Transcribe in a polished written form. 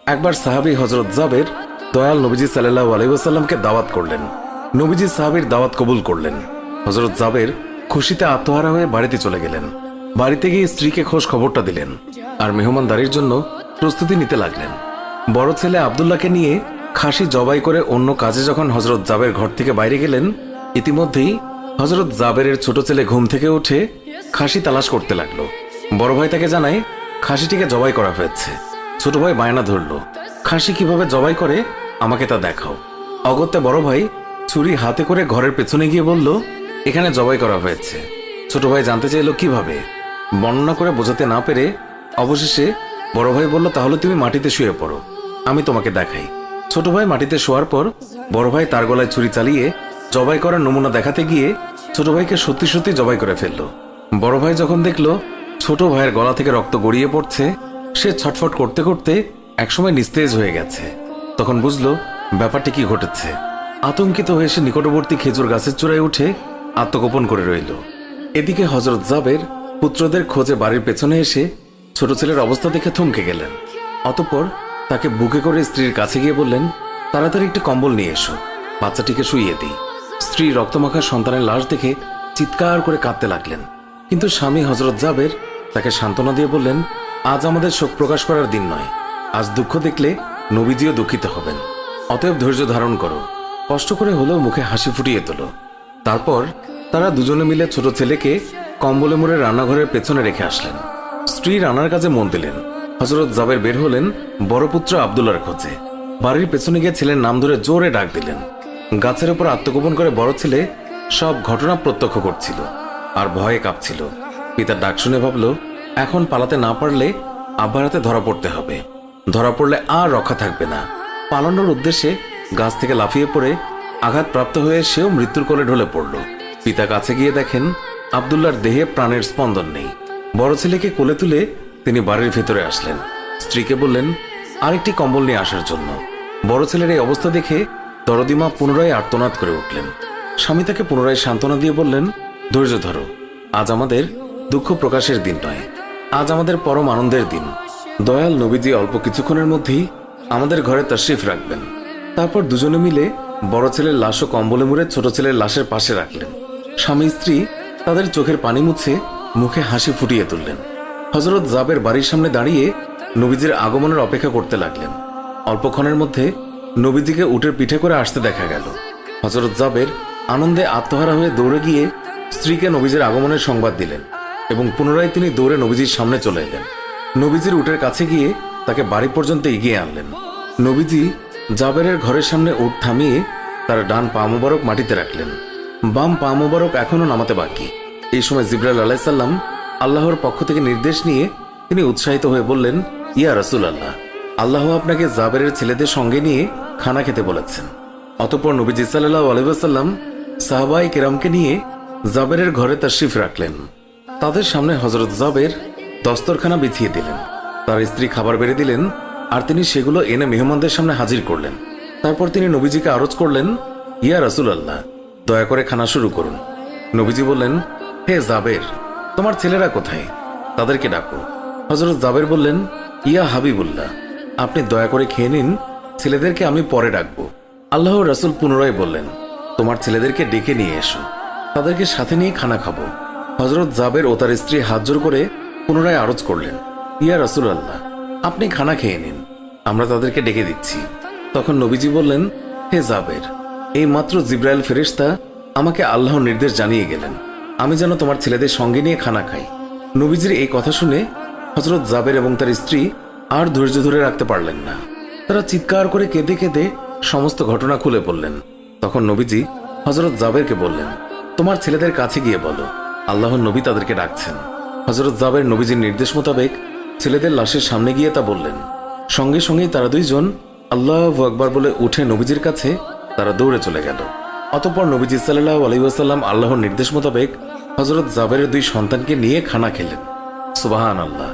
একবার সাহাবী হযরত জাবের দয়াল নবীজি সাল্লাল্লাহু আলাইহি ওয়াসাল্লামকে দাওয়াত করলেন। নবীজি সাহাবীর দাওয়াত কবুল করলেন। হযরত জাবের খুশিতে আত্মহারা হয়ে বাড়িতে চলে গেলেন। বাড়িতে গিয়ে স্ত্রীকে খোঁজ খবরটা দিলেন আর মেহমানদারির জন্য প্রস্তুতি নিতে লাগলেন। বড় ছেলে আব্দুল্লাহকে নিয়ে খাসি জবাই করে অন্য কাজে যখন হযরত জাবের ঘর থেকে বাইরে গেলেন, ইতিমধ্যেই হযরত জাবেরের ছোট ছেলে ঘুম থেকে উঠে খাসি তালাশ করতে লাগলো। বড় ভাই তাকে জানায় খাসিটিকে জবাই করা হয়েছে। ছোট ভাই বায়না ধরলো, খাসি কিভাবে জবাই করে আমাকে তা দেখাও। অগত্যা বড় ভাই ছুরি হাতে করে ঘরের পেছনে গিয়ে বলল, এখানে জবাই করা হয়েছে। ছোট ভাই জানতে চাইল কিভাবে। বর্ণনা করে বোঝাতে না পেরে অবশেষে বড় ভাই বলল, তাহলে তুমি মাটিতে শুয়ে পড়ো, আমি তোমাকে দেখাই। ছোট ভাই মাটিতে শোয়ার পর বড় ভাই তার গলায় ছুরি চালিয়ে জবাই করার নমুনা দেখাতে গিয়ে ছোট ভাইকে সত্যি সত্যি জবাই করে ফেলল। বড় ভাই যখন দেখল ছোট ভাইয়ের গলা থেকে রক্ত গড়িয়ে পড়ছে, সে ছটফট করতে করতে একসময় নিস্তেজ হয়ে গেছে। তখন বুঝলো ব্যাপারটি কি ঘটেছে। আতঙ্কিত হয়ে সে নিকটবর্তী খেজুর গাছের চূড়ায় উঠে আত্মগোপন করে রইল। এদিকে হযরত জাবের পুত্রদের খোঁজে বাড়ির পেছনে এসে ছোট ছেলের অবস্থা দেখে থমকে গেলেন। অতঃপর তাকে বুকে করে স্ত্রীর কাছে গিয়ে বললেন, তাড়াতাড়ি একটি কম্বল নিয়ে এসো, বাচ্চাটিকে শুইয়ে দিই। স্ত্রী রক্তমাখা সন্তানের লাশ দেখে চিৎকার করে কাঁদতে লাগলেন। কিন্তু স্বামী হযরত জাবের তাকে সান্ত্বনা দিয়ে বললেন, আজ আমাদের শোক প্রকাশ করার দিন নয়, আজ দুঃখ দেখলে নবীজিও দুঃখিত হবেন। অতএব ধৈর্য ধারণ করো, কষ্ট করে হলেও মুখে হাসি ফুটিয়ে তোলো। তারপর তারা দুজনে মিলে ছোট ছেলেকে কম্বলে মুড়ে রান্নাঘরের পেছনে রেখে আসলেন। স্ত্রী রান্নার কাজে মন দিলেন। হযরত জাবের বের হলেন বড় পুত্র আব্দুল্লাহর খোঁজে। বাড়ির পেছনে গিয়ে ছেলের নাম ধরে জোরে ডাক দিলেন। গাছের উপর আত্মগোপন করে বড় ছেলে সব ঘটনা প্রত্যক্ষ করছিল আর ভয়ে কাঁপছিল। পিতার ডাক শুনে ভাবল, এখন পালাতে না পারলে আব্বার হাতে ধরা পড়তে হবে। ধরা পড়লে আর রক্ষা থাকবে না। পালানোর উদ্দেশ্যে গাছ থেকে লাফিয়ে পড়ে আঘাতপ্রাপ্ত হয়ে সেও মৃত্যুর কোলে ঢলে পড়ল। পিতা কাছে গিয়ে দেখেন আব্দুল্লাহর দেহে প্রাণের স্পন্দন নেই। বড় ছেলেকে কোলে তুলে তিনি বাড়ির ভেতরে আসলেন। স্ত্রীকে বললেন আরেকটি কম্বল নিয়ে আসার জন্য। বড় ছেলের এই অবস্থা দেখে দরদিমা পুনরায় আর্তনাদ করে উঠলেন। স্বামী তাকে পুনরায় সান্ত্বনা দিয়ে বললেন, ধৈর্য ধরো, আজ আমাদের দুঃখ প্রকাশের দিন নয়, আজ আমাদের পরম আনন্দের দিন। দয়াল নবীজি অল্প কিছুক্ষণের মধ্যেই আমাদের ঘরে তাশরিফ রাখবেন। তারপর দুজনে মিলে বড় ছেলের লাশও কম্বলে মুড়ে ছোট ছেলের লাশের পাশে রাখলেন। স্বামী স্ত্রী তাদের চোখের পানি মুছে মুখে হাসি ফুটিয়ে তুললেন। হযরত জাবের বাড়ির সামনে দাঁড়িয়ে নবীজির আগমনের অপেক্ষা করতে লাগলেন। অল্পক্ষণের মধ্যে নবীজিকে উটের পিঠে করে আসতে দেখা গেল। হযরত জাবের আনন্দে আত্মহারা হয়ে দৌড়ে গিয়ে স্ত্রীকে নবীজির আগমনের সংবাদ দিলেন এবং পুনরায় তিনি দৌড়ে নবীজির সামনে চলে এলেন। নবীজির উটের কাছে গিয়ে তাকে বাড়ি পর্যন্ত এগিয়ে আনলেন। নবীজি জাবেরের ঘরের সামনে উট থামিয়ে তার ডান পা মোবারক মাটিতে রাখলেন, বাম পা মোবারক এখনো নামাতে বাকি। এই সময় জিবরাইল আলাইহিস সালাম আল্লাহর পক্ষ থেকে নির্দেশ নিয়ে তিনি উৎসাহিত হয়ে বললেন, ইয়া রাসূলুল্লাহ, আল্লাহ আপনাকে জাবেরের ছেলেদের সঙ্গে নিয়ে খানা খেতে বলেছেন। অতঃপর নবীজি সাল্লাল্লাহু আলাইহি ওয়াসাল্লাম সাহাবায়ে কেরামকে নিয়ে জাবেরের ঘরে তাশরিফ রাখলেন। তাদের সামনে হযরত জাবের দস্তরখানা বিছিয়ে দিলেন। তার স্ত্রী খাবার বেড়ে দিলেন আর তিনি সেগুলো এনে মেহমানদের সামনে হাজির করলেন। তারপর তিনি নবীজিকে আরজ করলেন, ইয়া রাসূলুল্লাহ, দয়া করে খানা শুরু করুন। নবীজি বললেন, হে জাবের, তোমার ছেলেরা কোথায়? তাদেরকে ডাকো। হযরত জাবের বললেন, ইয়া হাবিবুল্লাহ, আপনি দয়া করে খেয়ে নিন, ছেলেদেরকে আমি পরে ডাকবো। আল্লাহর রাসূল পুনরায় বললেন, তোমার ছেলেদেরকে ডেকে নিয়ে এসো, তাদেরকে সাথে নিয়ে খানা খাবো। হযরত জাবের ও তার স্ত্রী হাত জোর করে পুনরায় আরজ করলেন, ইয়া রাসূলুল্লাহ, আপনি খানা খেয়ে নিন, আমরা তাদেরকে ডেকে দিচ্ছি। তখন নবীজি বললেন, হে জাবের, এই মাত্র জিবরাইল ফেরেশতা আমাকে আল্লাহর নির্দেশ জানিয়ে গেলেন আমি যেন তোমার ছেলেদের সঙ্গে নিয়ে খানা খাই। নবীজির এই কথা শুনে হযরত জাবের এবং তার স্ত্রী আর ধৈর্য ধরে রাখতে পারলেন না। তারা চিৎকার করে কেঁদে কেঁদে সমস্ত ঘটনা খুলে বললেন। তখন নবীজি হযরত জাবেরকে বললেন, তোমার ছেলেদের কাছে গিয়ে বলো আল্লাহর নবী তাদেরকে ডাকছেন। হযরত জাবের নবীজির নির্দেশ মোতাবেক ছেলেদের লাশের সামনে গিয়ে তা বললেন। সঙ্গে সঙ্গেই তারা দুইজন আল্লাহু আকবার বলে উঠে নবীজির কাছে তারা দৌড়ে চলে গেল। অতঃপর নবীজি সাল্লাল্লাহু আলাইহি ওয়াসাল্লাম আল্লাহর নির্দেশ মোতাবেক হযরত জাবেরের দুই সন্তানকে নিয়ে খানা খেলেন। সুবহানাল্লাহ।